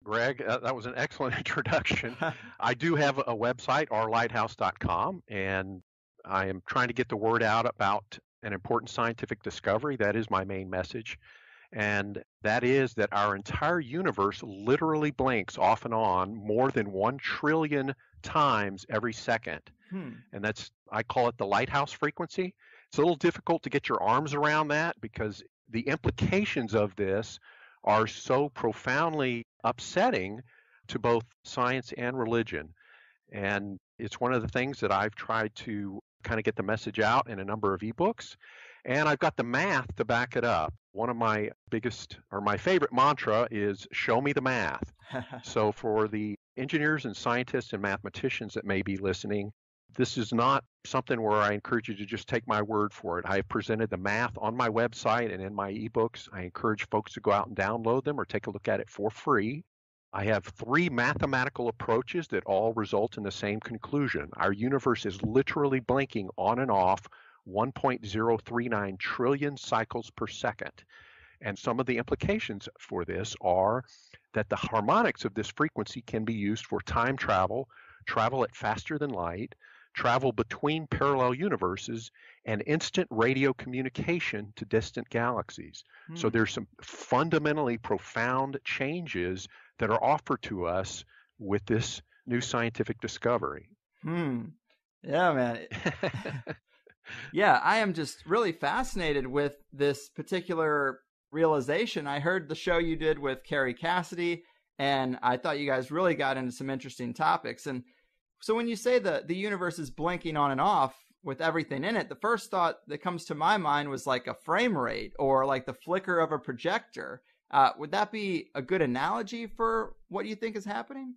Greg, that was an excellent introduction. I do have a website, rlighthouse.com, and I am trying to get the word out about an important scientific discovery. That is my main message. And that is that our entire universe literally blinks off and on more than 1 trillion times every second. And I call it the Lighthouse Frequency. It's a little difficult to get your arms around that because the implications of this are so profoundly upsetting to both science and religion. And it's one of the things that I've tried to kind of get the message out in a number of ebooks. And I've got the math to back it up. One of my my favorite mantra is show me the math. So for the engineers and scientists and mathematicians that may be listening, this is not something where I encourage you to just take my word for it. I have presented the math on my website and in my ebooks. I encourage folks to go out and download them or take a look at it for free. I have 3 mathematical approaches that all result in the same conclusion. Our universe is literally blinking on and off 1.039 trillion cycles per second. And some of the implications for this are that the harmonics of this frequency can be used for time travel, travel at faster than light, travel between parallel universes, and instant radio communication to distant galaxies. So there's some fundamentally profound changes that are offered to us with this new scientific discovery. Yeah, man. Yeah, I am just really fascinated with this particular realization. I heard the show you did with Carrie Cassidy, and I thought you guys really got into some interesting topics. And so when you say the universe is blinking on and off with everything in it, the first thought that comes to my mind was like a frame rate or like the flicker of a projector. Would that be a good analogy for what you think is happening?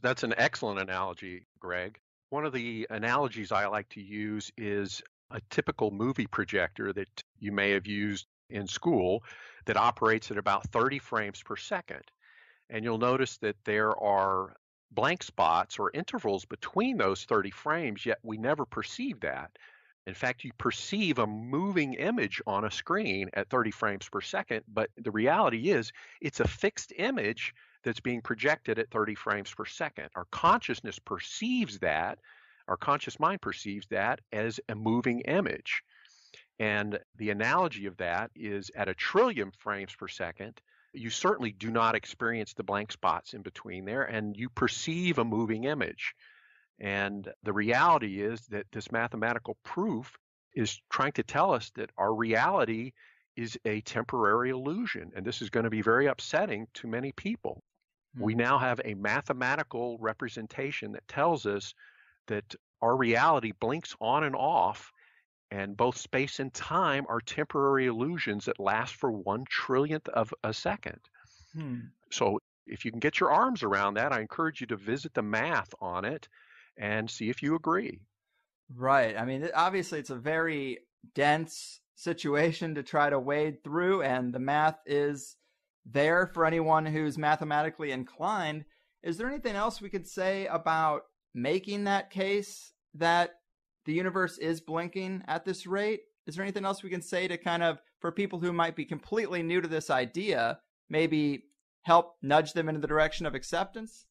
That's an excellent analogy, Greg. One of the analogies I like to use is a typical movie projector that you may have used in school that operates at about 30 frames per second. And you'll notice that there are blank spots or intervals between those 30 frames, yet we never perceive that. In fact, you perceive a moving image on a screen at 30 frames per second, but the reality is it's a fixed image that's being projected at 30 frames per second. Our consciousness perceives that, our conscious mind perceives that as a moving image. And the analogy of that is at 1 trillion frames per second, you certainly do not experience the blank spots in between there, and you perceive a moving image. And the reality is that this mathematical proof is trying to tell us that our reality is a temporary illusion, and this is going to be very upsetting to many people. We now have a mathematical representation that tells us that our reality blinks on and off, and both space and time are temporary illusions that last for 1 trillionth of a second. So if you can get your arms around that, I encourage you to visit the math on it and see if you agree. Right. I mean, obviously it's a very dense situation to try to wade through, and the math is there for anyone who's mathematically inclined. Is there anything else we could say about making that case that the universe is blinking at this rate? Is there anything else we can say to kind of, for people who might be completely new to this idea, maybe help nudge them into the direction of acceptance?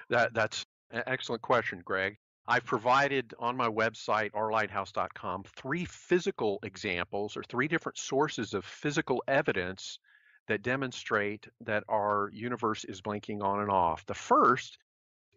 That's an excellent question, Greg. I've provided on my website, rlighthouse.com, 3 physical examples or 3 different sources of physical evidence that demonstrate that our universe is blinking on and off. The first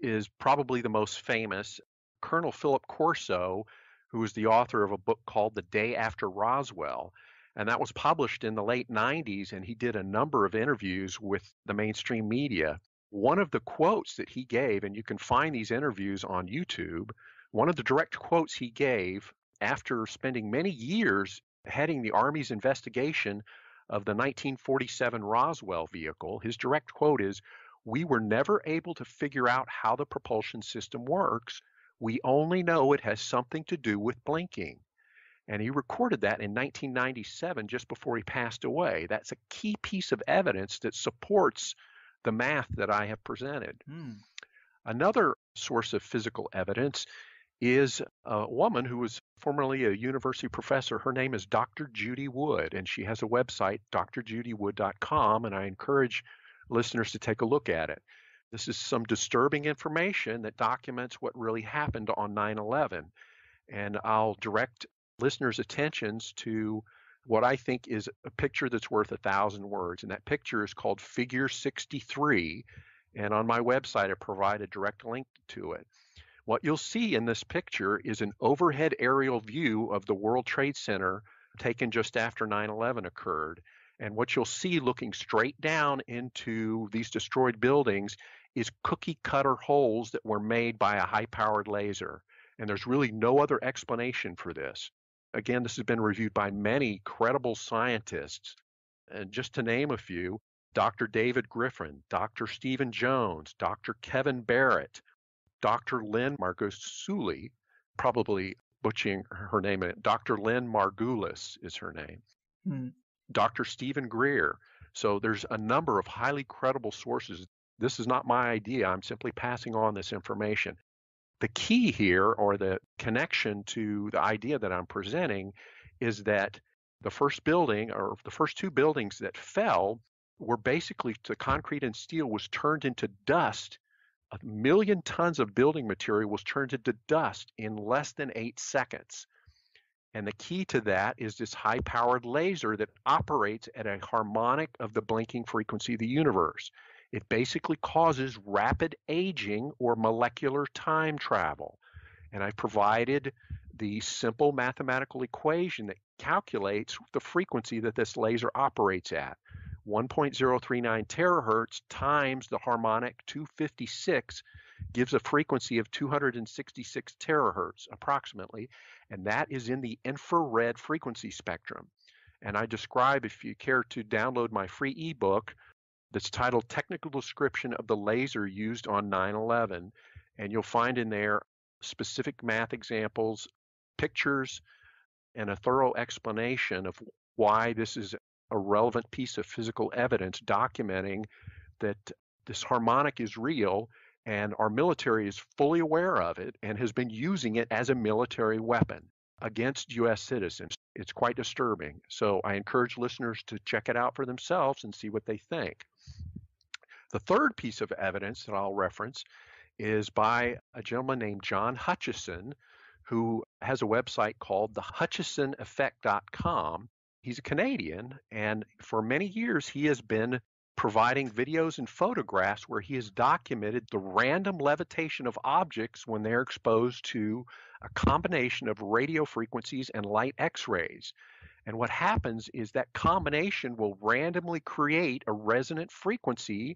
is probably the most famous. Colonel Philip Corso, who was the author of a book called The Day After Roswell, and that was published in the late 90s, and he did a number of interviews with the mainstream media. One of the quotes that he gave, and you can find these interviews on YouTube, one of the direct quotes he gave after spending many years heading the Army's investigation of the 1947 Roswell vehicle, his direct quote is, "We were never able to figure out how the propulsion system works. We only know it has something to do with blinking." And he recorded that in 1997, just before he passed away. That's a key piece of evidence that supports the math that I have presented. Another source of physical evidence is a woman who was formerly a university professor. Her name is Dr. Judy Wood, and she has a website, drjudywood.com, and I encourage listeners to take a look at it. This is some disturbing information that documents what really happened on 9/11. And I'll direct listeners' attentions to what I think is a picture that's worth 1,000 words. And that picture is called Figure 63. And on my website, I provide a direct link to it. What you'll see in this picture is an overhead aerial view of the World Trade Center taken just after 9/11 occurred. And what you'll see looking straight down into these destroyed buildings is cookie cutter holes that were made by a high-powered laser. And there's really no other explanation for this. Again, this has been reviewed by many credible scientists. And just to name a few, Dr. David Griffin, Dr. Stephen Jones, Dr. Kevin Barrett, Dr. Lynn Margulis, probably butchering her name, Dr. Lynn Margulis is her name, Dr. Stephen Greer. So there's a number of highly credible sources. This is not my idea. I'm simply passing on this information. The key here, or the connection to the idea that I'm presenting, is that the first building, or the first two buildings that fell, were basically, the concrete and steel was turned into dust. 1 million tons of building material was turned into dust in less than 8 seconds. And the key to that is this high-powered laser that operates at a harmonic of the blinking frequency of the universe. It basically causes rapid aging or molecular time travel. And I've provided the simple mathematical equation that calculates the frequency that this laser operates at. 1.039 terahertz times the harmonic 256 gives a frequency of 266 terahertz approximately, and that is in the infrared frequency spectrum. And I describe, if you care to download my free ebook that's titled Technical Description of the Laser Used on 9/11, and you'll find in there specific math examples, pictures, and a thorough explanation of why this is a relevant piece of physical evidence documenting that this harmonic is real, and our military is fully aware of it and has been using it as a military weapon against U.S. citizens. It's quite disturbing. So I encourage listeners to check it out for themselves and see what they think. The third piece of evidence that I'll reference is by a gentleman named John Hutchison, who has a website called thehutchisoneffect.com. He's a Canadian, and for many years he has been providing videos and photographs where he has documented the random levitation of objects when they're exposed to a combination of radio frequencies and light X-rays. And what happens is that combination will randomly create a resonant frequency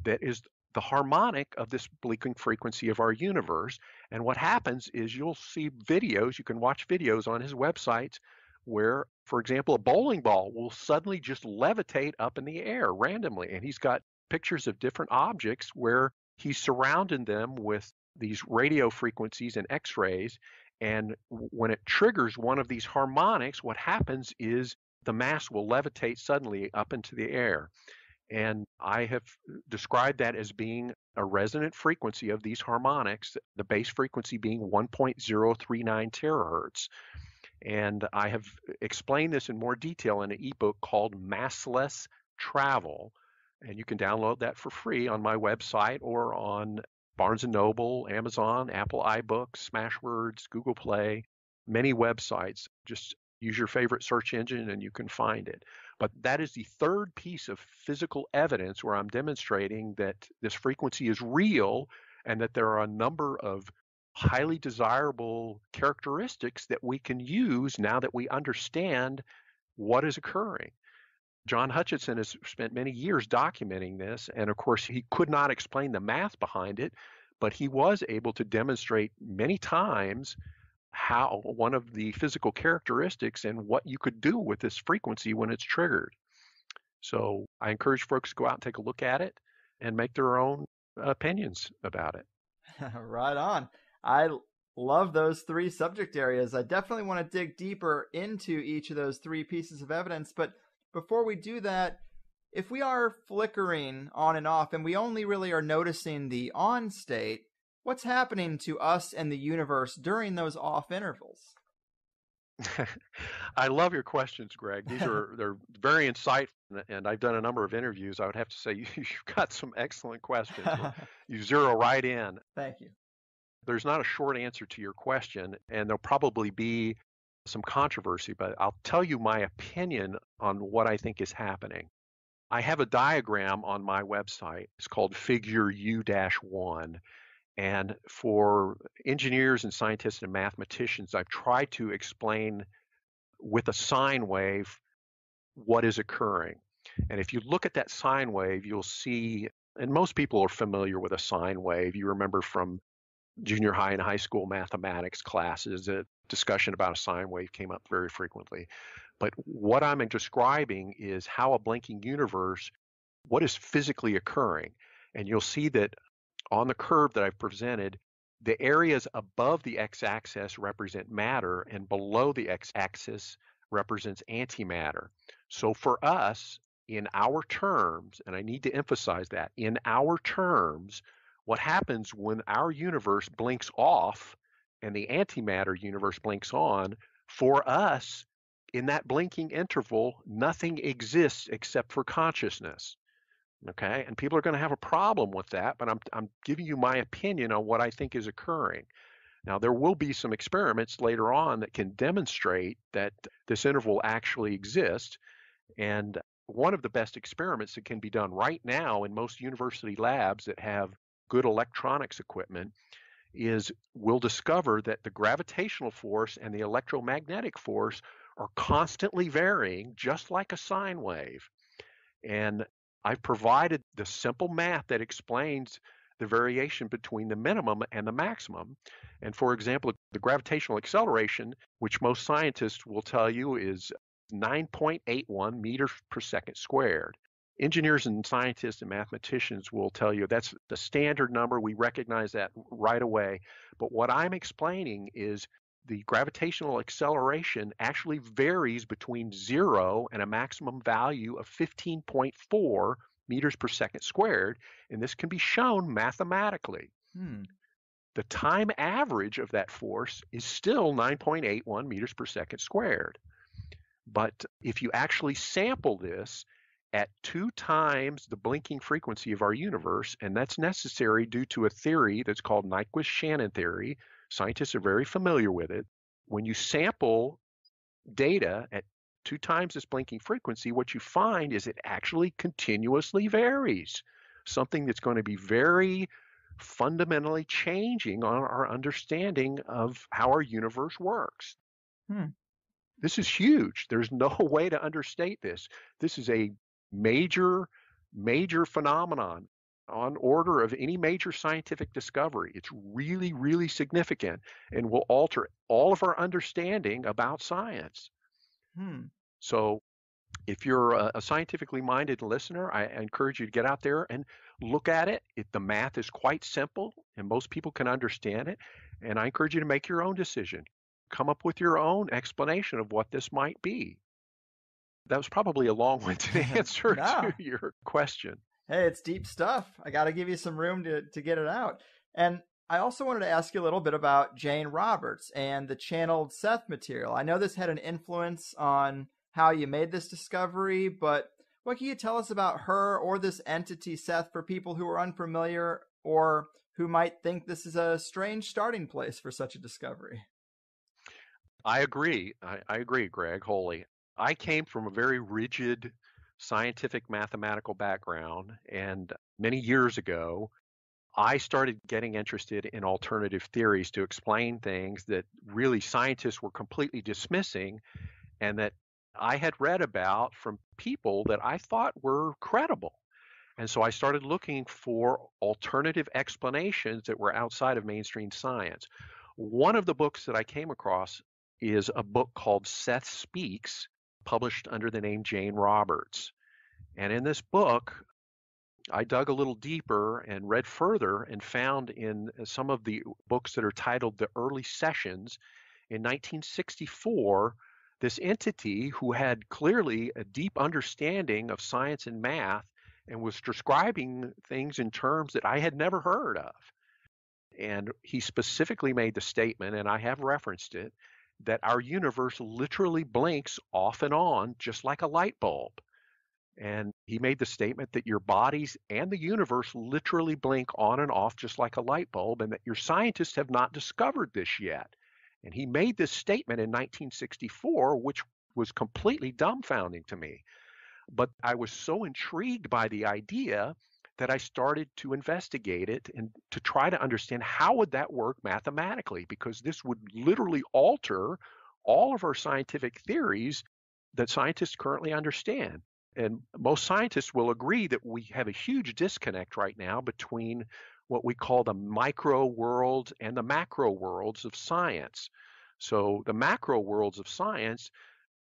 that is the harmonic of this blinking frequency of our universe. And what happens is you'll see videos, you can watch videos on his website where, for example, a bowling ball will suddenly just levitate up in the air randomly. And he's got pictures of different objects where he's surrounding them with these radio frequencies and X-rays. And when it triggers one of these harmonics, what happens is the mass will levitate suddenly up into the air. And I have described that as being a resonant frequency of these harmonics, the base frequency being 1.039 terahertz. And I have explained this in more detail in an ebook called Massless Travel. And you can download that for free on my website or on Barnes & Noble, Amazon, Apple iBooks, Smashwords, Google Play, many websites. Just use your favorite search engine and you can find it. But that is the third piece of physical evidence where I'm demonstrating that this frequency is real and that there are a number of highly desirable characteristics that we can use now that we understand what is occurring. John Hutchison has spent many years documenting this, and of course he could not explain the math behind it, but he was able to demonstrate many times how one of the physical characteristics and what you could do with this frequency when it's triggered. So I encourage folks to go out and take a look at it and make their own opinions about it. Right on. I love those three subject areas. I definitely want to dig deeper into each of those three pieces of evidence. But before we do that, if we are flickering on and off and we only really are noticing the on state, what's happening to us and the universe during those off intervals? I love your questions, Greg. They're very insightful, and I've done a number of interviews. I would have to say you've got some excellent questions. You zero right in. Thank you. There's not a short answer to your question, and there'll probably be some controversy, but I'll tell you my opinion on what I think is happening. I have a diagram on my website. It's called Figure U-1. And for engineers and scientists and mathematicians, I've tried to explain with a sine wave what is occurring. And if you look at that sine wave, you'll see, and most people are familiar with a sine wave. You remember from junior high and high school mathematics classes, a discussion about a sine wave came up very frequently. But what I'm describing is how a blinking universe, what is physically occurring. And you'll see that on the curve that I've presented, the areas above the x-axis represent matter and below the x-axis represents antimatter. So for us, in our terms, and I need to emphasize that, in our terms, what happens when our universe blinks off and the antimatter universe blinks on, for us, in that blinking interval, nothing exists except for consciousness. Okay, and people are going to have a problem with that, but I'm giving you my opinion on what I think is occurring. Now, there will be some experiments later on that can demonstrate that this interval actually exists, and one of the best experiments that can be done right now in most university labs that have good electronics equipment is we'll discover that the gravitational force and the electromagnetic force are constantly varying, just like a sine wave. And I've provided the simple math that explains the variation between the minimum and the maximum. And for example, the gravitational acceleration, which most scientists will tell you is 9.81 meters per second squared. Engineers and scientists and mathematicians will tell you that's the standard number. We recognize that right away. But what I'm explaining is the gravitational acceleration actually varies between 0 and a maximum value of 15.4 meters per second squared, and this can be shown mathematically. The time average of that force is still 9.81 meters per second squared. But if you actually sample this at 2 times the blinking frequency of our universe, and that's necessary due to a theory that's called Nyquist-Shannon theory. Scientists are very familiar with it. When you sample data at 2 times this blinking frequency, what you find is it actually continuously varies, something that's going to be very fundamentally changing on our understanding of how our universe works. This is huge. There's no way to understate this. This is a major phenomenon on order of any major scientific discovery. It's really, really significant and will alter all of our understanding about science. So if you're a scientifically minded listener, I encourage you to get out there and look at it. The math is quite simple and most people can understand it. And I encourage you to make your own decision. Come up with your own explanation of what this might be. That was probably a long-winded answer to your question. Hey, it's deep stuff. I got to give you some room to get it out. And I also wanted to ask you a little bit about Jane Roberts and the channeled Seth material. I know this had an influence on how you made this discovery, but what can you tell us about her or this entity, Seth, for people who are unfamiliar or who might think this is a strange starting place for such a discovery? I agree. I agree, Greg, wholly. I came from a very rigid scientific mathematical background, and many years ago, I started getting interested in alternative theories to explain things that really scientists were completely dismissing and that I had read about from people that I thought were credible. And so I started looking for alternative explanations that were outside of mainstream science. One of the books that I came across is a book called Seth Speaks, published under the name Jane Roberts. And in this book, I dug a little deeper and read further and found in some of the books that are titled The Early Sessions in 1964, this entity who had clearly a deep understanding of science and math and was describing things in terms that I had never heard of. And he specifically made the statement, and I have referenced it, that our universe literally blinks off and on, just like a light bulb. And he made the statement that your bodies and the universe literally blink on and off just like a light bulb, and that your scientists have not discovered this yet. And he made this statement in 1964, which was completely dumbfounding to me. But I was so intrigued by the idea that I started to investigate it and to try to understand how would that work mathematically, because this would literally alter all of our scientific theories that scientists currently understand. And most scientists will agree that we have a huge disconnect right now between what we call the micro worlds and the macro worlds of science. So the macro worlds of science,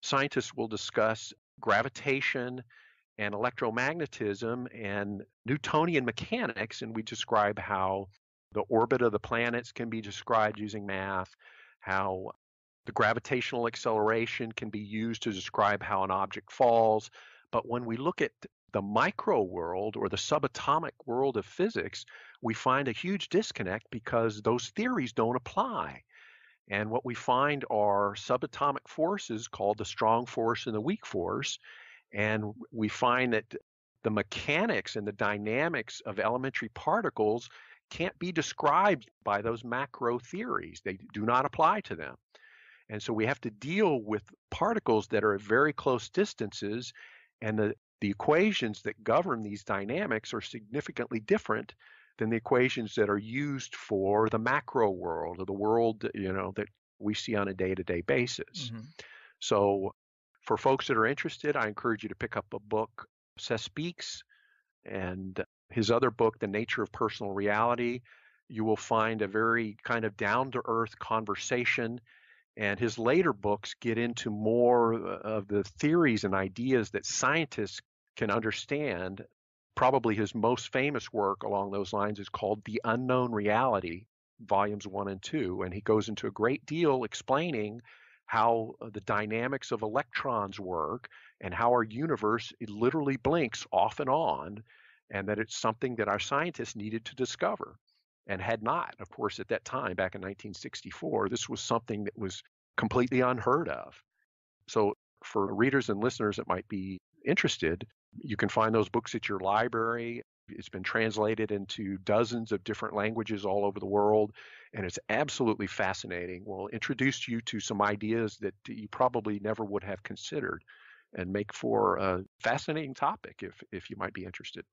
scientists will discuss gravitation and electromagnetism and Newtonian mechanics, and we describe how the orbit of the planets can be described using math, how the gravitational acceleration can be used to describe how an object falls. But when we look at the micro world or the subatomic world of physics, we find a huge disconnect because those theories don't apply. And what we find are subatomic forces called the strong force and the weak force. And we find that the mechanics and the dynamics of elementary particles can't be described by those macro theories. They do not apply to them. And so we have to deal with particles that are at very close distances, and the equations that govern these dynamics are significantly different than the equations that are used for the macro world, or the world that we see on a day-to-day basis. Mm-hmm. So for folks that are interested, I encourage you to pick up a book, Seth Speaks, and his other book, The Nature of Personal Reality. You will find a very kind of down-to-earth conversation. And his later books get into more of the theories and ideas that scientists can understand. Probably his most famous work along those lines is called The Unknown Reality, volumes 1 and 2. And he goes into a great deal explaining how the dynamics of electrons work and how our universe literally blinks off and on, and that it's something that our scientists needed to discover and had not. Of course, at that time, back in 1964, this was something that was completely unheard of. So for readers and listeners that might be interested, you can find those books at your library. It's been translated into dozens of different languages all over the world, and it's absolutely fascinating. Will introduce you to some ideas that you probably never would have considered, and make for a fascinating topic if you might be interested.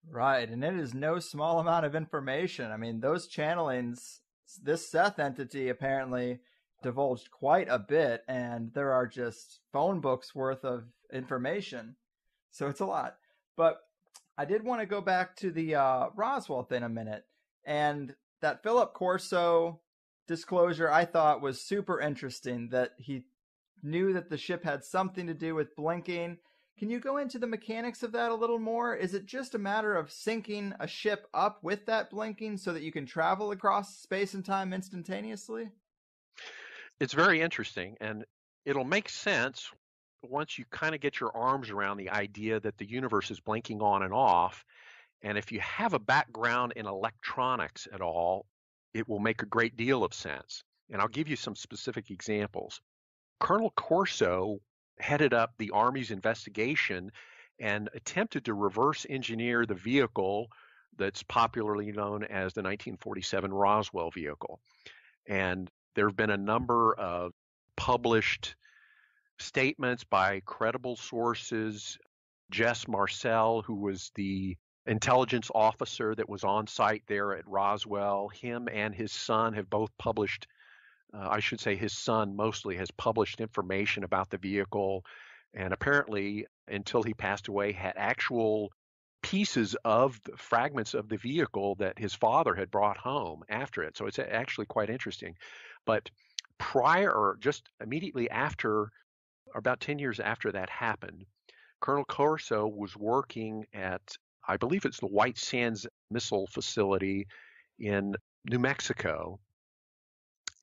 Right, and it is no small amount of information. I mean, those channelings, this Seth entity apparently divulged quite a bit, and there are just phone books worth of information. So it's a lot. But I did want to go back to the Roswell thing a minute. And that Philip Corso disclosure I thought was super interesting, that he knew that the ship had something to do with blinking. Can you go into the mechanics of that a little more? Is it just a matter of syncing a ship up with that blinking so that you can travel across space and time instantaneously? It's very interesting, and it'll make sense once you kind of get your arms around the idea that the universe is blinking on and off. And if you have a background in electronics at all, it will make a great deal of sense. And I'll give you some specific examples. Colonel Corso headed up the Army's investigation and attempted to reverse engineer the vehicle that's popularly known as the 1947 Roswell vehicle. And there have been a number of published statements by credible sources. Jess Marcel, who was the intelligence officer that was on site there at Roswell, him and his son have both published, I should say his son mostly has published information about the vehicle, and apparently until he passed away had actual pieces of the fragments of the vehicle that his father had brought home after it. So it's actually quite interesting. But prior, or just immediately after, about 10 years after that happened, Colonel Corso was working at, I believe it's the White Sands Missile Facility in New Mexico.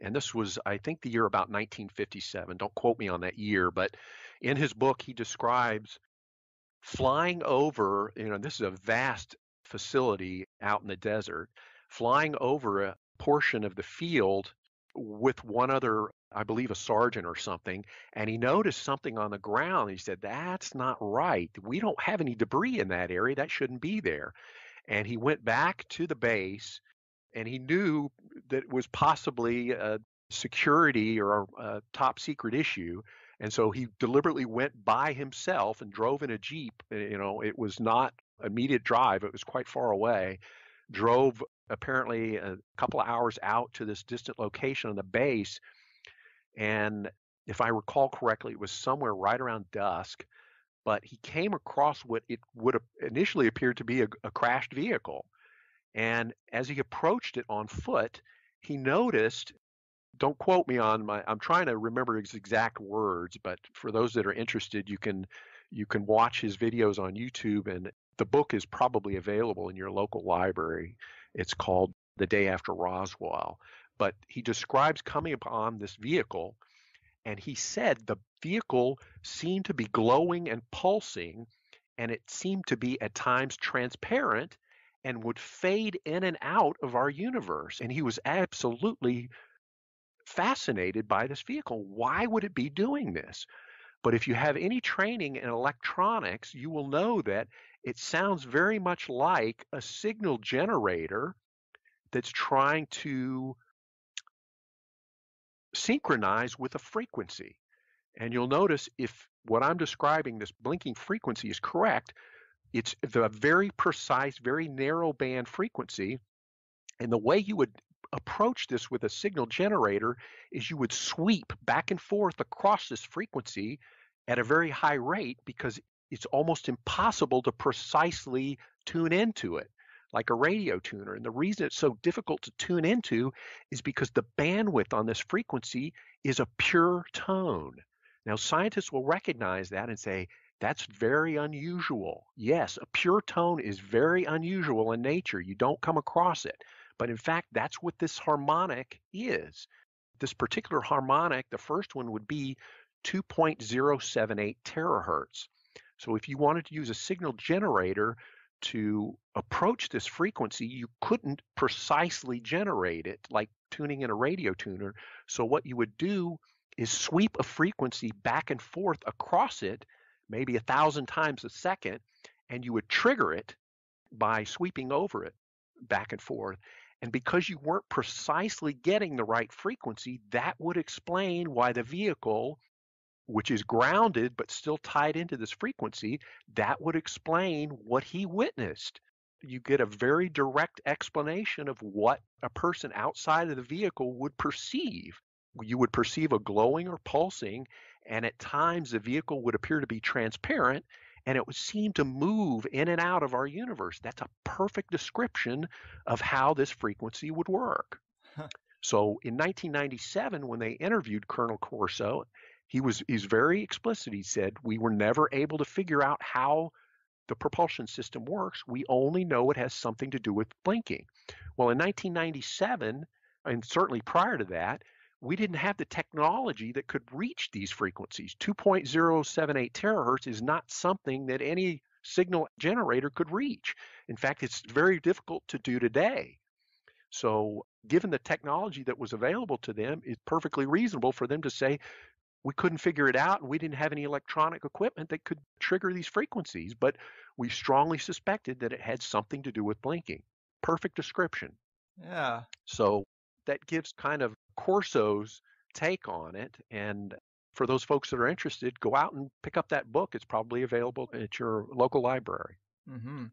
And this was, I think, the year about 1957. Don't quote me on that year, but in his book, he describes flying over, this is a vast facility out in the desert, flying over a portion of the field with one other I believe a sergeant or something, and he noticed something on the ground. He said, "That's not right. We don't have any debris in that area. That shouldn't be there." And he went back to the base, and he knew that it was possibly a security or a top secret issue. And so he deliberately went by himself and drove in a Jeep. It was not immediate drive, it was quite far away. Drove apparently a couple of hours out to this distant location on the base. And if I recall correctly, it was somewhere right around dusk. But he came across what it would have initially appeared to be a crashed vehicle. And as he approached it on foot, he noticed, don't quote me on I'm trying to remember his exact words, but for those that are interested, you can watch his videos on YouTube, and the book is probably available in your local library. It's called The Day After Roswell. But he describes coming upon this vehicle, and he said the vehicle seemed to be glowing and pulsing, and it seemed to be at times transparent and would fade in and out of our universe. And he was absolutely fascinated by this vehicle. Why would it be doing this? But if you have any training in electronics, you will know that it sounds very much like a signal generator that's trying to synchronize with a frequency. And you'll notice if what I'm describing, this blinking frequency, is correct, it's the very precise, very narrow band frequency. And the way you would approach this with a signal generator is you would sweep back and forth across this frequency at a very high rate, because it's almost impossible to precisely tune into it like a radio tuner. And the reason it's so difficult to tune into is because the bandwidth on this frequency is a pure tone. Now, scientists will recognize that and say, that's very unusual. Yes, a pure tone is very unusual in nature. You don't come across it. But in fact, that's what this harmonic is. This particular harmonic, the first one would be 2.078 terahertz. So if you wanted to use a signal generator to approach this frequency, you couldn't precisely generate it like tuning in a radio tuner. So what you would do is sweep a frequency back and forth across it, maybe 1,000 times a second, and you would trigger it by sweeping over it back and forth. And because you weren't precisely getting the right frequency, that would explain why the vehicle, which is grounded but still tied into this frequency, that would explain what he witnessed. You get a very direct explanation of what a person outside of the vehicle would perceive. You would perceive a glowing or pulsing, and at times the vehicle would appear to be transparent, and it would seem to move in and out of our universe. That's a perfect description of how this frequency would work. So in 1997, when they interviewed Colonel Corso, he's very explicit. He said, we were never able to figure out how the propulsion system works. We only know it has something to do with blinking. Well, in 1997, and certainly prior to that, we didn't have the technology that could reach these frequencies. 2.078 terahertz is not something that any signal generator could reach. In fact, it's very difficult to do today. So given the technology that was available to them, it's perfectly reasonable for them to say, we couldn't figure it out, and we didn't have any electronic equipment that could trigger these frequencies, but we strongly suspected that it had something to do with blinking. Perfect description. Yeah. So that gives kind of Corso's take on it. And for those folks that are interested, go out and pick up that book. It's probably available at your local library. Mm-hmm.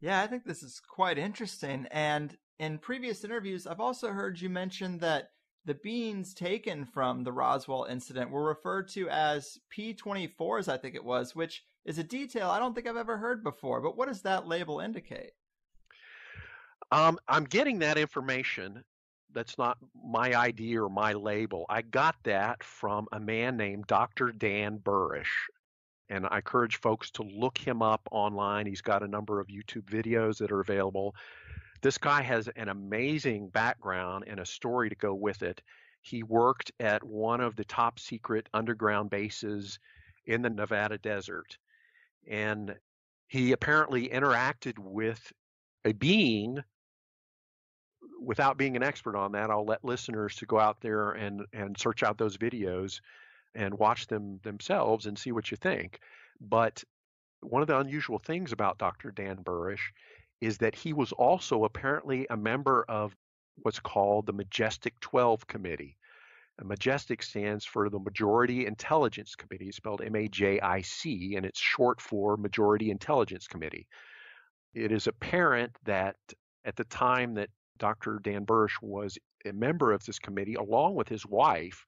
Yeah, I think this is quite interesting. And in previous interviews, I've also heard you mention that the beans taken from the Roswell incident were referred to as P-24s, I think it was, which is a detail I don't think I've ever heard before. But what does that label indicate? I'm getting that information. That's not my idea or my label. I got that from a man named Dr. Dan Burish. And I encourage folks to look him up online. He's got a number of YouTube videos that are available. This guy has an amazing background and a story to go with it. He worked at one of the top secret underground bases in the Nevada desert. And he apparently interacted with a being without being an expert on that, I'll let listeners to go out there and search out those videos and watch them themselves and see what you think. But one of the unusual things about Dr. Dan Burish is that he was also apparently a member of what's called the Majestic 12 Committee. And Majestic stands for the Majority Intelligence Committee, spelled MAJIC, and it's short for Majority Intelligence Committee. It is apparent that at the time that Dr. Dan Burish was a member of this committee, along with his wife,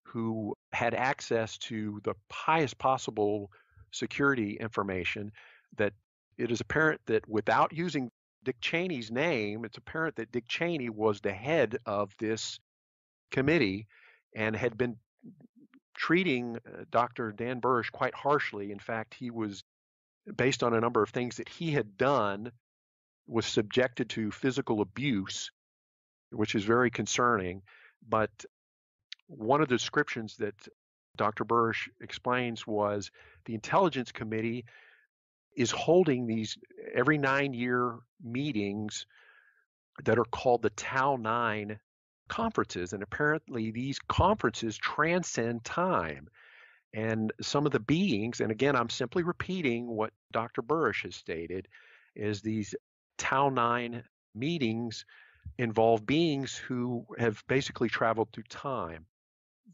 who had access to the highest possible security information, that it is apparent that without using Dick Cheney's name, it's apparent that Dick Cheney was the head of this committee and had been treating Dr. Dan Burish quite harshly. In fact, he was, based on a number of things that he had done, was subjected to physical abuse, which is very concerning. But one of the descriptions that Dr. Burish explains was the Intelligence Committee is holding these every 9-year meetings that are called the Tau 9 conferences. And apparently these conferences transcend time. And some of the beings, and again, I'm simply repeating what Dr. Burish has stated, is these Tau 9 meetings involve beings who have basically traveled through time.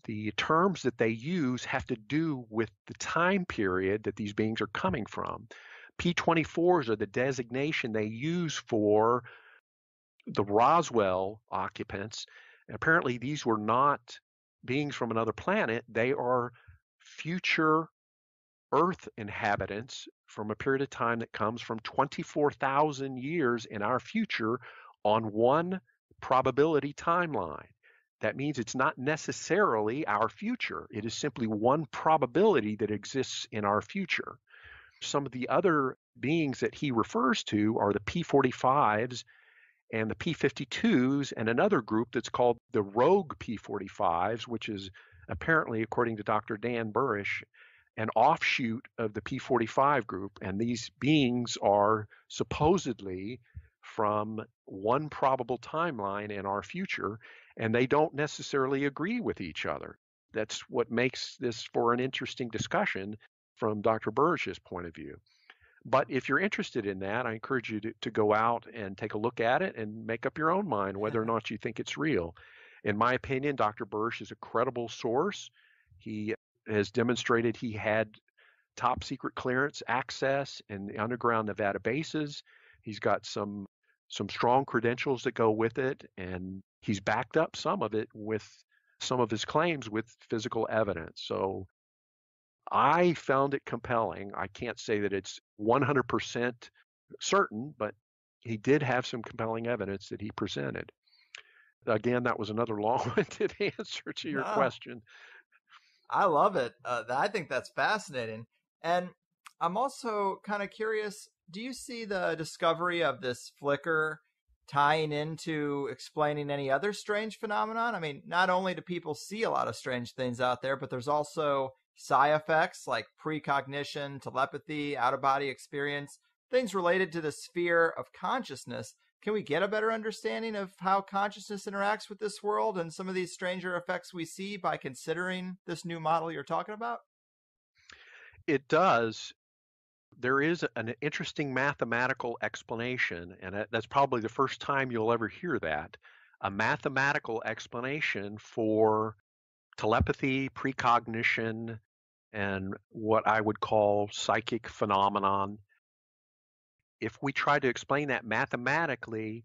The terms that they use have to do with the time period that these beings are coming from. P24s are the designation they use for the Roswell occupants. And apparently these were not beings from another planet. They are future Earth inhabitants from a period of time that comes from 24,000 years in our future on one probability timeline. That means it's not necessarily our future. It is simply one probability that exists in our future. Some of the other beings that he refers to are the P45s and the P52s, and another group that's called the rogue P45s, which is apparently, according to Dr. Dan Burish, an offshoot of the P45 group. And these beings are supposedly from one probable timeline in our future, and they don't necessarily agree with each other. That's what makes this for an interesting discussion from Dr. Burish's point of view. But if you're interested in that, I encourage you to go out and take a look at it and make up your own mind whether or not you think it's real. In my opinion, Dr. Burish is a credible source. He has demonstrated he had top secret clearance access in the underground Nevada bases. He's got some strong credentials that go with it, and he's backed up some of it with some of his claims with physical evidence. So I found it compelling. I can't say that it's 100% certain, but he did have some compelling evidence that he presented. Again, that was another long-winded answer to your question. I love it. I think that's fascinating. And I'm also kind of curious, do you see the discovery of this flicker tying into explaining any other strange phenomenon? I mean, not only do people see a lot of strange things out there, but there's also side effects like precognition, telepathy, out-of-body experience, things related to the sphere of consciousness. Can we get a better understanding of how consciousness interacts with this world and some of these stranger effects we see by considering this new model you're talking about? It does. There is an interesting mathematical explanation, and that's probably the first time you'll ever hear that, a mathematical explanation for telepathy, precognition, and what I would call psychic phenomenon. If we try to explain that mathematically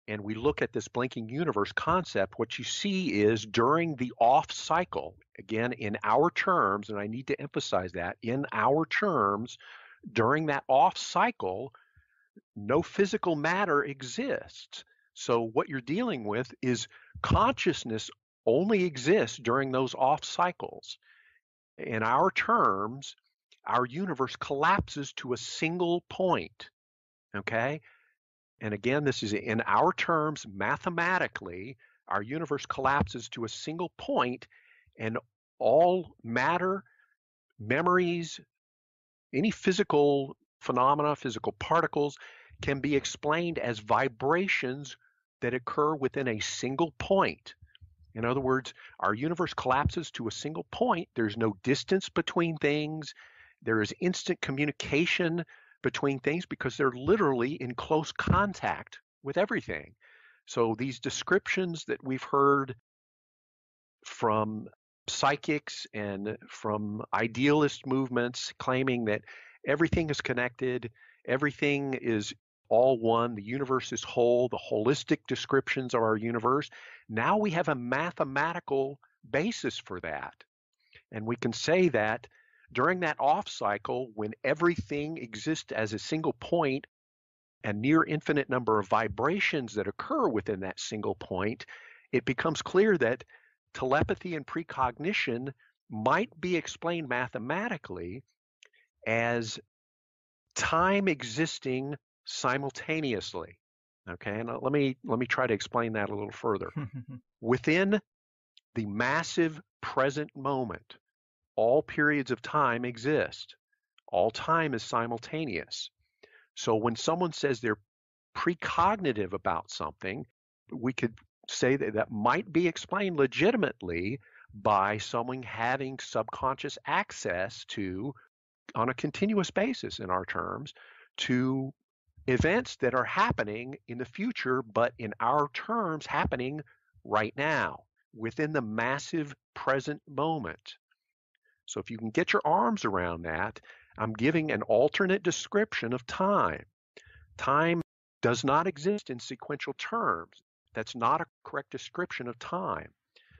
and we look at this blinking universe concept, what you see is during the off cycle, again, in our terms, and I need to emphasize that, in our terms, during that off cycle, no physical matter exists. So what you're dealing with is consciousness only exists during those off cycles. In our terms, our universe collapses to a single point, okay? And again, this is in our terms, mathematically, our universe collapses to a single point, and all matter, memories, any physical phenomena, physical particles, can be explained as vibrations that occur within a single point. In other words, our universe collapses to a single point. There's no distance between things. There is instant communication between things because they're literally in close contact with everything. So these descriptions that we've heard from psychics and from idealist movements claiming that everything is connected, everything is all one, the universe is whole, the holistic descriptions of our universe. Now we have a mathematical basis for that. And we can say that during that off cycle, when everything exists as a single point, a near infinite number of vibrations that occur within that single point, it becomes clear that telepathy and precognition might be explained mathematically as time existing simultaneously. Okay, and let me try to explain that a little further. Within the massive present moment, all periods of time exist. All time is simultaneous. So when someone says they're precognitive about something, we could say that that might be explained legitimately by someone having subconscious access to, on a continuous basis in our terms, to events that are happening in the future, but in our terms happening right now within the massive present moment. So if you can get your arms around that, I'm giving an alternate description of time. Time does not exist in sequential terms. That's not a correct description of time.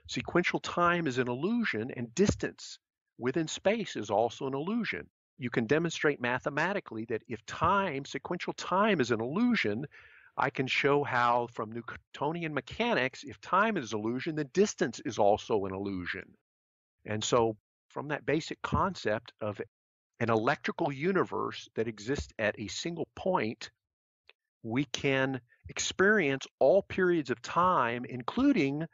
Sequential time is an illusion, and distance within space is also an illusion. You can demonstrate mathematically that if time, sequential time, is an illusion, I can show how from Newtonian mechanics, if time is an illusion, then distance is also an illusion. And so from that basic concept of an electrical universe that exists at a single point, we can experience all periods of time, including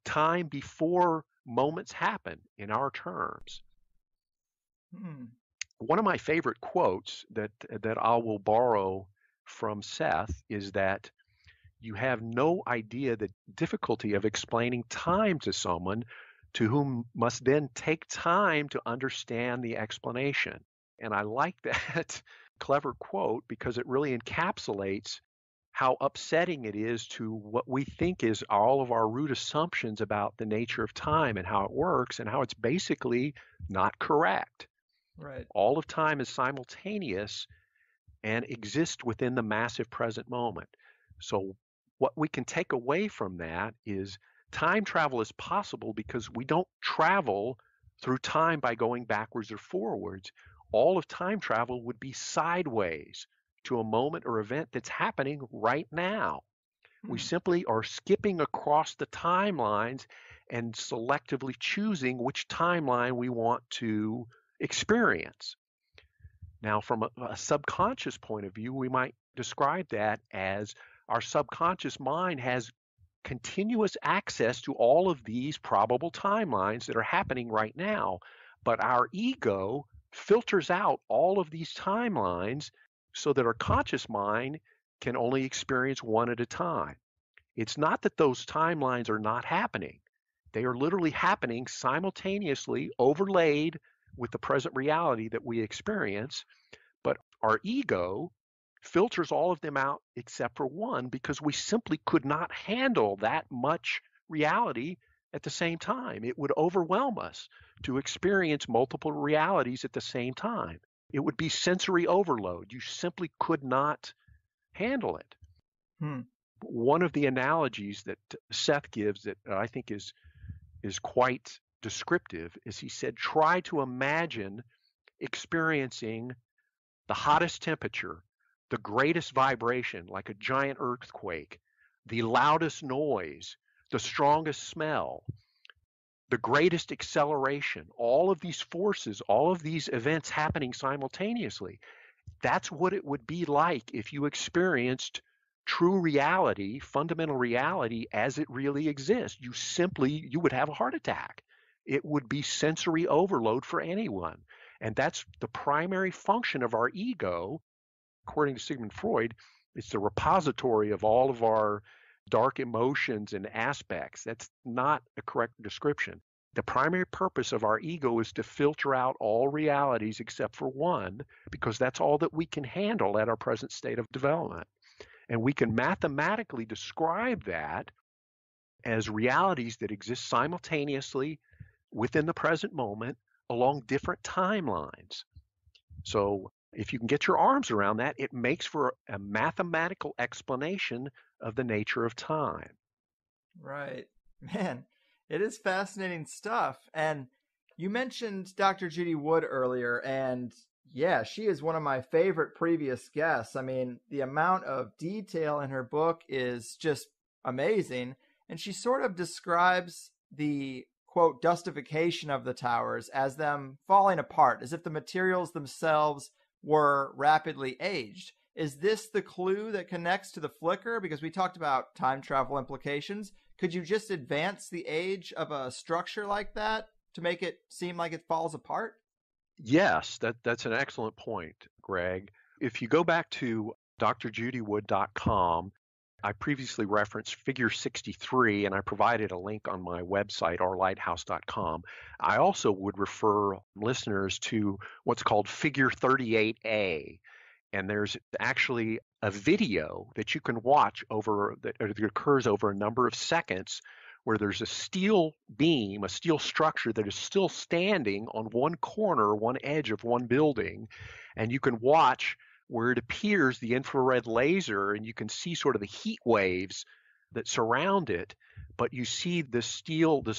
time before moments happen in our terms. One of my favorite quotes that I will borrow from Seth is that you have no idea the difficulty of explaining time to someone to whom must then take time to understand the explanation. And I like that clever quote because it really encapsulates how upsetting it is to what we think is all of our root assumptions about the nature of time and how it works and how it's basically not correct. Right. All of time is simultaneous and exists within the massive present moment. So what we can take away from that is time travel is possible because we don't travel through time by going backwards or forwards. All of time travel would be sideways to a moment or event that's happening right now. We simply are skipping across the timelines and selectively choosing which timeline we want to experience. Now, from a subconscious point of view, we might describe that as our subconscious mind has continuous access to all of these probable timelines that are happening right now, but our ego filters out all of these timelines so that our conscious mind can only experience one at a time. It's not that those timelines are not happening. They are literally happening simultaneously, overlaid with the present reality that we experience, but our ego filters all of them out except for one because we simply could not handle that much reality at the same time. It would overwhelm us to experience multiple realities at the same time. It would be sensory overload. You simply could not handle it. One of the analogies that Seth gives that I think is quite descriptive is he said, try to imagine experiencing the hottest temperature, the greatest vibration, like a giant earthquake, the loudest noise, the strongest smell, the greatest acceleration, all of these forces, all of these events happening simultaneously. That's what it would be like if you experienced true reality, fundamental reality as it really exists. You would have a heart attack. It would be sensory overload for anyone. And that's the primary function of our ego. According to Sigmund Freud, it's the repository of all of our dark emotions and aspects. That's not a correct description. The primary purpose of our ego is to filter out all realities except for one, because that's all that we can handle at our present state of development. And we can mathematically describe that as realities that exist simultaneously within the present moment along different timelines. So if you can get your arms around that, it makes for a mathematical explanation of the nature of time. Right. Man, it is fascinating stuff. And you mentioned Dr. Judy Wood earlier, and yeah, she is one of my favorite previous guests. I mean, the amount of detail in her book is just amazing. And she sort of describes the quote dustification of the towers as them falling apart, as if the materials themselves were rapidly aged. Is this the clue that connects to the flicker? Because we talked about time travel implications. Could you just advance the age of a structure like that to make it seem like it falls apart? Yes, that's an excellent point, Greg. If you go back to drjudywood.com, I previously referenced figure 63, and I provided a link on my website, rlighthouse.com. I also would refer listeners to what's called figure 38A. And there's actually a video that you can watch that occurs over a number of seconds, where there's a steel beam, a steel structure that is still standing on one corner, one edge of one building, and you can watch where it appears the infrared laser, and you can see sort of the heat waves that surround it. But you see this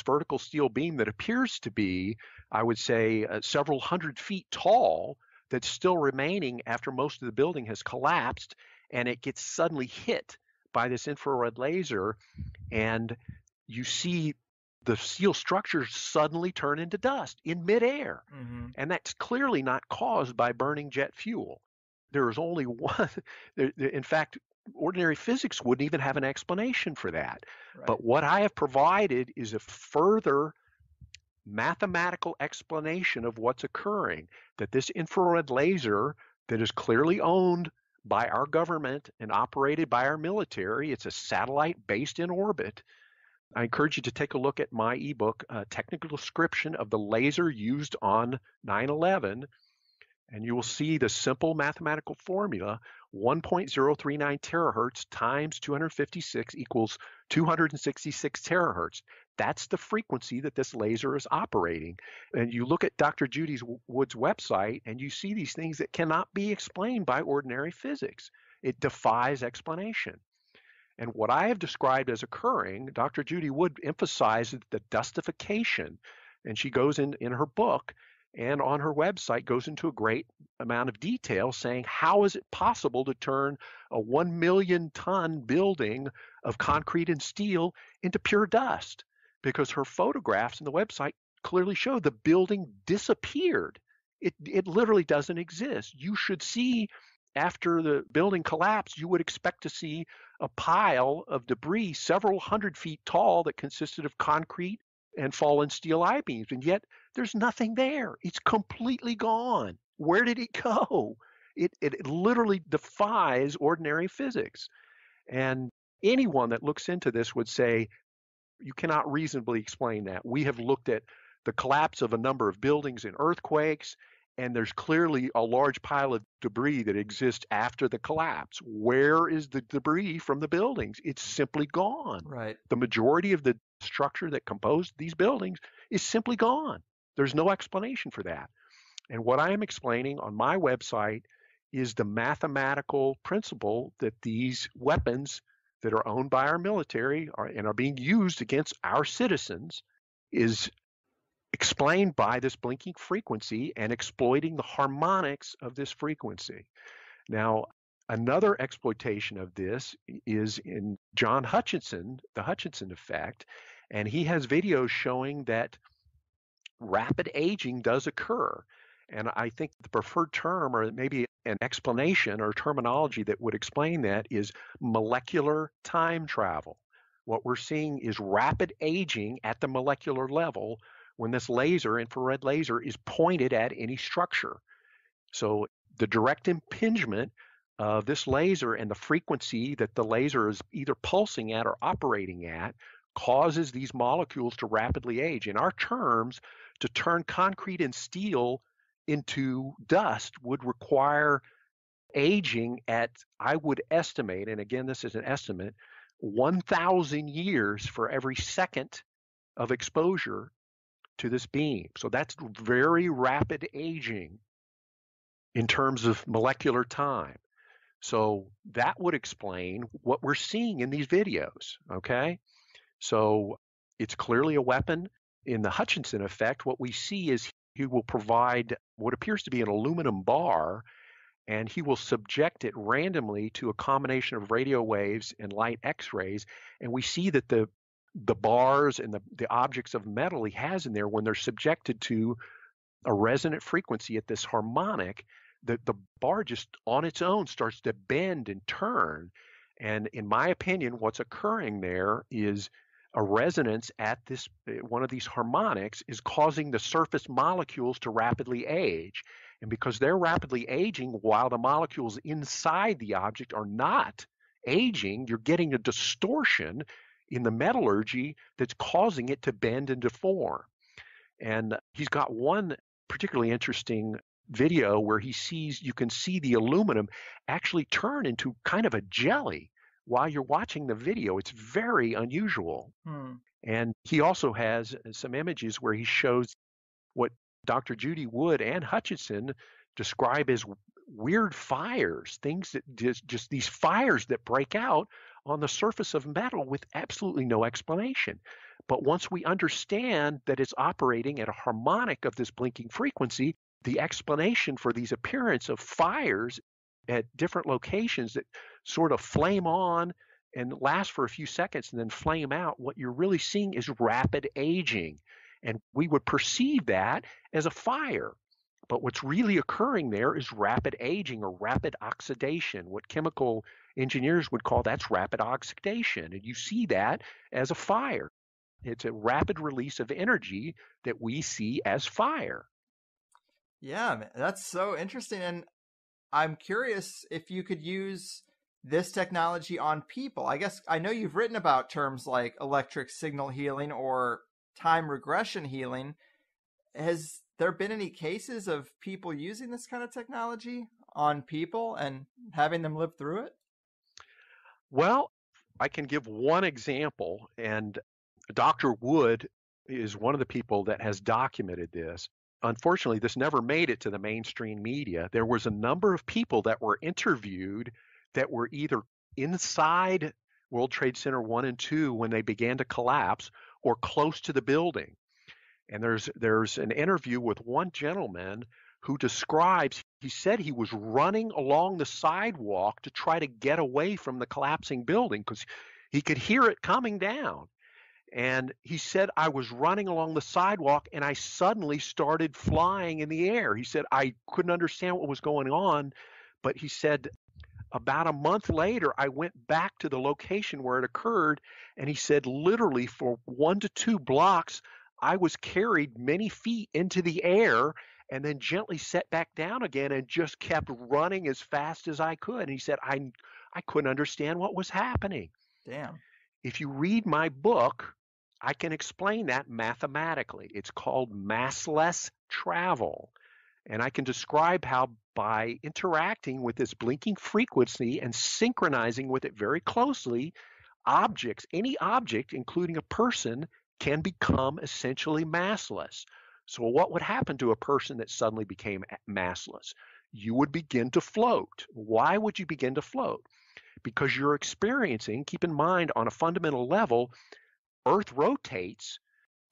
vertical steel beam that appears to be, I would say, several hundred feet tall, that's still remaining after most of the building has collapsed, and it gets suddenly hit by this infrared laser, and you see the steel structures suddenly turn into dust in midair. Mm-hmm. And that's clearly not caused by burning jet fuel. There is only one. In fact, ordinary physics wouldn't even have an explanation for that. Right. But what I have provided is a further mathematical explanation of what's occurring, that this infrared laser that is clearly owned by our government and operated by our military, it's a satellite based in orbit. I encourage you to take a look at my ebook, Technical Description of the Laser Used on 9/11, and you will see the simple mathematical formula: 1.039 terahertz times 256 equals 266 terahertz. That's the frequency that this laser is operating. And you look at Dr. Judy Wood's website, and you see these things that cannot be explained by ordinary physics. It defies explanation. And what I have described as occurring, Dr. Judy Wood emphasizes the dustification, and she goes in her book and on her website goes into a great amount of detail saying, how is it possible to turn a 1 million ton building of concrete and steel into pure dust? Because her photographs in the website clearly show the building disappeared. It literally doesn't exist. You should see, after the building collapsed, you would expect to see a pile of debris several hundred feet tall that consisted of concrete and fallen steel I-beams, and yet there's nothing there. It's completely gone. Where did it go? It literally defies ordinary physics. And anyone that looks into this would say, you cannot reasonably explain that. We have looked at the collapse of a number of buildings in earthquakes, and there's clearly a large pile of debris that exists after the collapse. Where is the debris from the buildings? It's simply gone. Right. The majority of the structure that composed these buildings is simply gone. There's no explanation for that. And what I am explaining on my website is the mathematical principle that these weapons that are owned by our military and are being used against our citizens is explained by this blinking frequency and exploiting the harmonics of this frequency. Now, another exploitation of this is in John Hutchinson, the Hutchinson effect, and he has videos showing that rapid aging does occur. And I think the preferred term, or maybe an explanation or terminology that would explain that, is molecular time travel. What we're seeing is rapid aging at the molecular level when this infrared laser, is pointed at any structure. So the direct impingement of this laser and the frequency that the laser is either pulsing at or operating at causes these molecules to rapidly age. In our terms, to turn concrete and steel into dust would require aging at, I would estimate, and again, this is an estimate, 1,000 years for every second of exposure to this beam. So that's very rapid aging in terms of molecular time. So that would explain what we're seeing in these videos, okay? So it's clearly a weapon. In the Hutchinson effect, what we see is he will provide what appears to be an aluminum bar, and he will subject it randomly to a combination of radio waves and light X-rays. And we see that the bars and the objects of metal he has in there, when they're subjected to a resonant frequency at this harmonic, the bar just on its own starts to bend and turn. And in my opinion, what's occurring there is a resonance at this one of these harmonics is causing the surface molecules to rapidly age. And because they're rapidly aging while the molecules inside the object are not aging, you're getting a distortion in the metallurgy that's causing it to bend and deform. And he's got one particularly interesting video where you can see the aluminum actually turn into kind of a jelly while you're watching the video. It's very unusual. And he also has some images where he shows what Dr. Judy Wood and Hutchinson describe as weird fires, things that just these fires that break out on the surface of metal with absolutely no explanation. But once we understand that it's operating at a harmonic of this blinking frequency, the explanation for these appearance of fires at different locations that sort of flame on and last for a few seconds and then flame out, what you're really seeing is rapid aging. And we would perceive that as a fire. But what's really occurring there is rapid aging or rapid oxidation. What chemical engineers would call that's rapid oxidation. And you see that as a fire. It's a rapid release of energy that we see as fire. Yeah, that's so interesting. And I'm curious if you could use this technology on people. I guess I know you've written about terms like electric signal healing or time regression healing. Has there been any cases of people using this kind of technology on people and having them live through it? Well, I can give one example, and Dr. Wood is one of the people that has documented this. Unfortunately, this never made it to the mainstream media. There was a number of people that were interviewed that were either inside World Trade Center 1 and 2 when they began to collapse or close to the building. And there's an interview with one gentleman who describes, he said he was running along the sidewalk to try to get away from the collapsing building because he could hear it coming down. And he said, I was running along the sidewalk and I suddenly started flying in the air. He said, I couldn't understand what was going on, but he said, about a month later, I went back to the location where it occurred, and he said, literally for 1 to 2 blocks, I was carried many feet into the air and then gently set back down again and just kept running as fast as I could. And he said, I couldn't understand what was happening. Damn. If you read my book, I can explain that mathematically. It's called massless travel. And I can describe how by interacting with this blinking frequency and synchronizing with it very closely, objects, any object, including a person, can become essentially massless. So what would happen to a person that suddenly became massless? You would begin to float. Why would you begin to float? Because you're experiencing, keep in mind, on a fundamental level, Earth rotates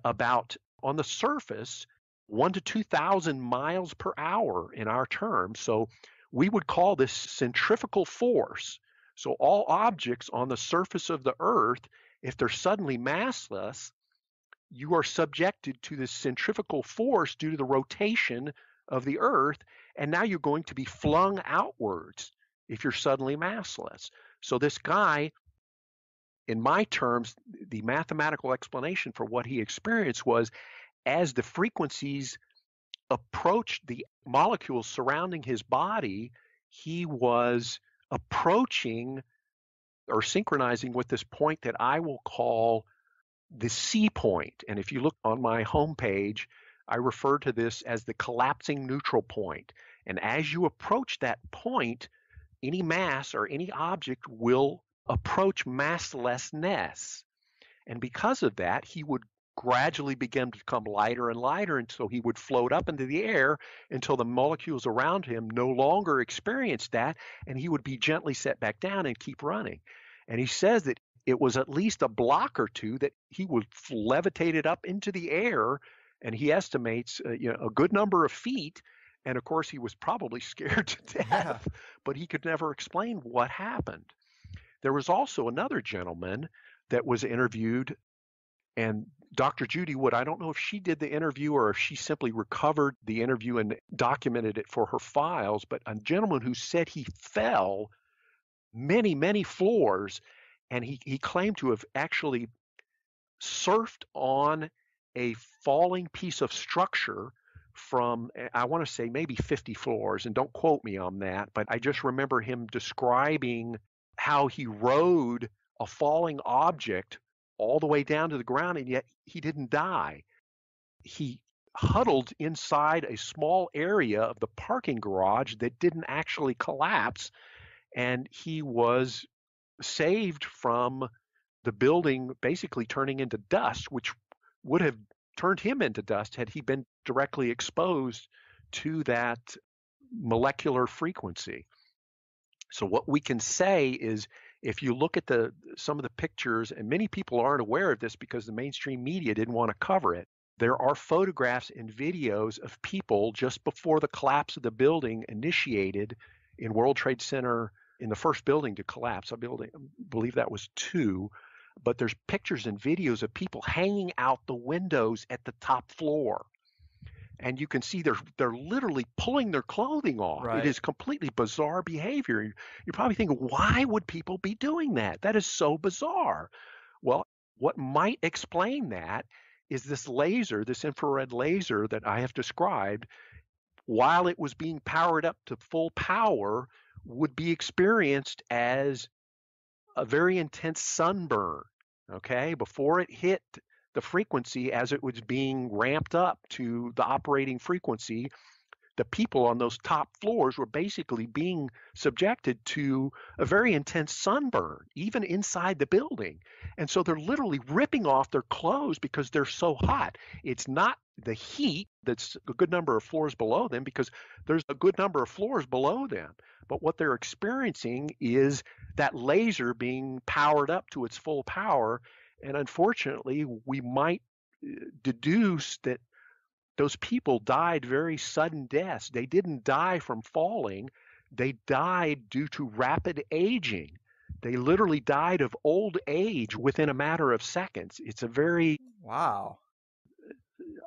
about, on the surface, 1 to 2,000 miles per hour in our terms. So we would call this centrifugal force. So all objects on the surface of the Earth, if they're suddenly massless, you are subjected to this centrifugal force due to the rotation of the Earth, and now you're going to be flung outwards if you're suddenly massless. So this guy, in my terms, the mathematical explanation for what he experienced was as the frequencies approached the molecules surrounding his body, he was approaching or synchronizing with this point that I will call the C point. And if you look on my homepage, I refer to this as the collapsing neutral point. And as you approach that point, any mass or any object will approach masslessness. And because of that, he would gradually begin to become lighter and lighter until he would float up into the air until the molecules around him no longer experienced that, and he would be gently set back down and keep running. And he says that it was at least a block or two that he would levitate it up into the air, and he estimates a good number of feet. And of course, he was probably scared to death, but he could never explain what happened. There was also another gentleman that was interviewed, and Dr. Judy Wood, I don't know if she did the interview or if she simply recovered the interview and documented it for her files, but a gentleman who said he fell many, many floors, and he claimed to have actually surfed on a falling piece of structure from, I want to say, maybe 50 floors, and don't quote me on that, but I just remember him describing how he rode a falling object all the way down to the ground, and yet he didn't die. He huddled inside a small area of the parking garage that didn't actually collapse, and he was saved from the building basically turning into dust, which would have turned him into dust had he been directly exposed to that molecular frequency. So what we can say is, if you look at some of the pictures, and many people aren't aware of this because the mainstream media didn't want to cover it, there are photographs and videos of people just before the collapse of the building initiated in World Trade Center, in the first building to collapse. I believe that was 2, but there's pictures and videos of people hanging out the windows at the top floor. And you can see they're literally pulling their clothing off. Right. It is completely bizarre behavior. You're probably thinking, why would people be doing that? That is so bizarre. Well, what might explain that is this laser, this infrared laser that I have described, while it was being powered up to full power, would be experienced as a very intense sunburn, okay, before it hit the frequency as it was being ramped up to the operating frequency. The people on those top floors were basically being subjected to a very intense sunburn, even inside the building. And so they're literally ripping off their clothes because they're so hot. It's not the heat that's a good number of floors below them, because there's a good number of floors below them. But what they're experiencing is that laser being powered up to its full power. And unfortunately, we might deduce that those people died very sudden deaths. They didn't die from falling. They died due to rapid aging. They literally died of old age within a matter of seconds. It's a very... Wow.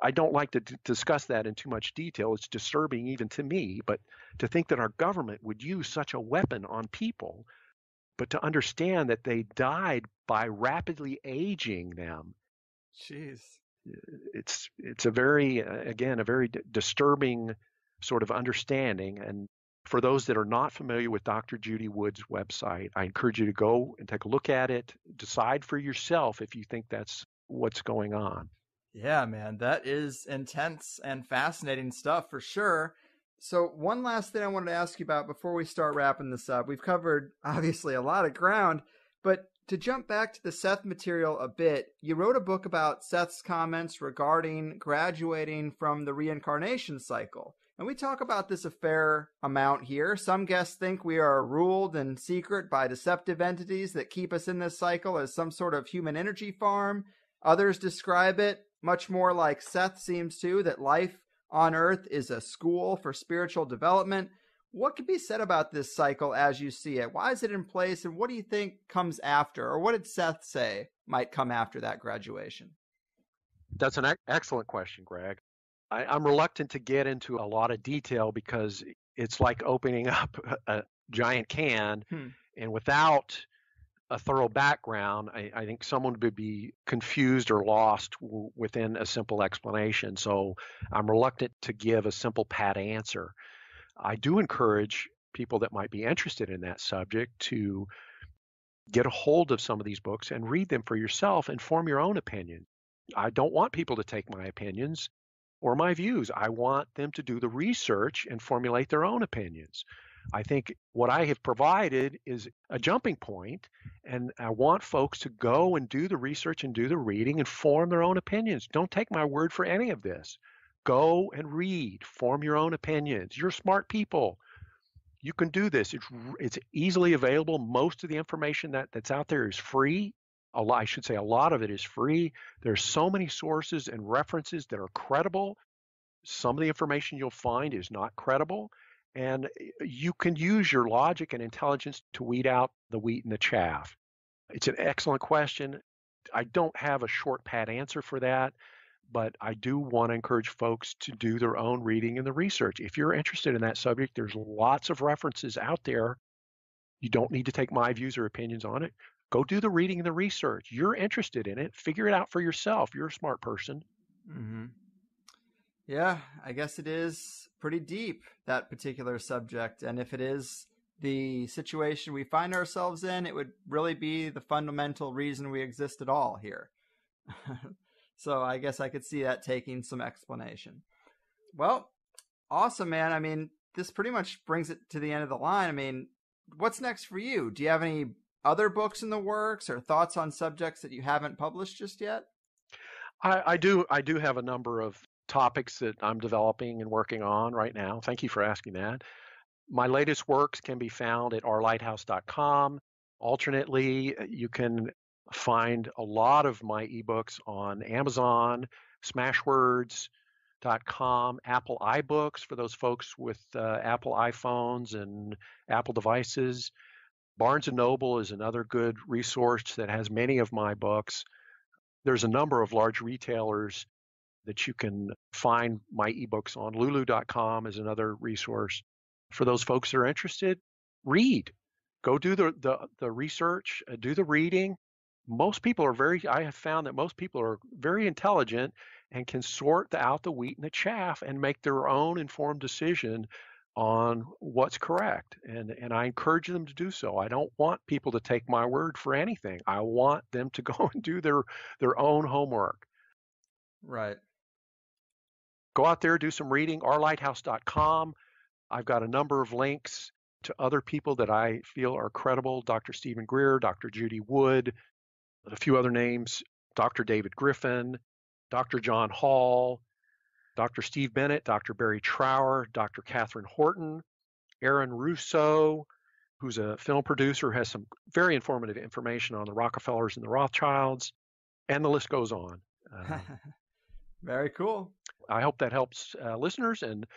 I don't like to discuss that in too much detail. It's disturbing even to me, but to think that our government would use such a weapon on people, but to understand that they died by rapidly aging them. Jeez. It's a very, again, a very disturbing sort of understanding. And for those that are not familiar with Dr. Judy Wood's website, I encourage you to go and take a look at it, decide for yourself if you think that's what's going on. Yeah, man, that is intense and fascinating stuff for sure. So one last thing I wanted to ask you about before we start wrapping this up. We've covered obviously a lot of ground, but to jump back to the Seth material a bit, you wrote a book about Seth's comments regarding graduating from the reincarnation cycle. And we talk about this a fair amount here. Some guests think we are ruled in secret by deceptive entities that keep us in this cycle as some sort of human energy farm. Others describe it much more like Seth seems to, that life on Earth is a school for spiritual development. What could be said about this cycle as you see it? Why is it in place, and what do you think comes after? Or what did Seth say might come after that graduation? That's an excellent question, Greg. I'm reluctant to get into a lot of detail because it's like opening up a giant can, and without a thorough background, I think someone would be confused or lost within a simple explanation. So I'm reluctant to give a simple pat answer. I do encourage people that might be interested in that subject to get a hold of some of these books and read them for yourself and form your own opinion. I don't want people to take my opinions or my views. I want them to do the research and formulate their own opinions. I think what I have provided is a jumping point, and I want folks to go and do the research and do the reading and form their own opinions. Don't take my word for any of this. Go and read, form your own opinions. You're smart people. You can do this. It's easily available. Most of the information that's out there is free. I should say a lot of it is free. There's so many sources and references that are credible. Some of the information you'll find is not credible. And you can use your logic and intelligence to weed out the wheat and the chaff. It's an excellent question. I don't have a short, pat answer for that, but I do want to encourage folks to do their own reading and the research. If you're interested in that subject, there's lots of references out there. You don't need to take my views or opinions on it. Go do the reading and the research. You're interested in it. Figure it out for yourself. You're a smart person. Mm-hmm. Yeah, I guess it is pretty deep, that particular subject. And if it is the situation we find ourselves in, it would really be the fundamental reason we exist at all here. So I guess I could see that taking some explanation. Well, awesome, man. I mean, this pretty much brings it to the end of the line. I mean, what's next for you? Do you have any other books in the works or thoughts on subjects that you haven't published just yet? I do have a number of topics that I'm developing and working on right now. Thank you for asking that. My latest works can be found at rlighthouse.com. Alternately, you can find a lot of my ebooks on Amazon, Smashwords.com, Apple iBooks for those folks with Apple iPhones and Apple devices. Barnes & Noble is another good resource that has many of my books. There's a number of large retailers that you can find my ebooks on. Lulu.com is another resource. For those folks that are interested, read. Go do the research, do the reading. I have found that most people are very intelligent and can sort out the wheat and the chaff and make their own informed decision on what's correct. And I encourage them to do so. I don't want people to take my word for anything. I want them to go and do their own homework. Right. Go out there, do some reading, rlighthouse.com. I've got a number of links to other people that I feel are credible. Dr. Stephen Greer, Dr. Judy Wood, a few other names, Dr. David Griffin, Dr. John Hall, Dr. Steve Bennett, Dr. Barry Trower, Dr. Catherine Horton, Aaron Russo, who's a film producer, has some very informative information on the Rockefellers and the Rothschilds, and the list goes on. Very cool. I hope that helps listeners, and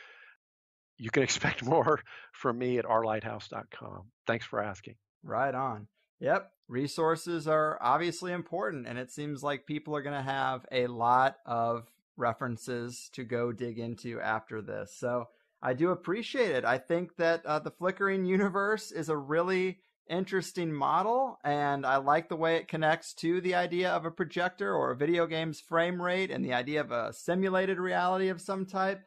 you can expect more from me at rlighthouse.com. Thanks for asking. Right on. Yep. Resources are obviously important, and it seems like people are going to have a lot of references to go dig into after this. So I do appreciate it. I think that the flickering universe is a really interesting model, and I like the way it connects to the idea of a projector or a video game's frame rate and the idea of a simulated reality of some type.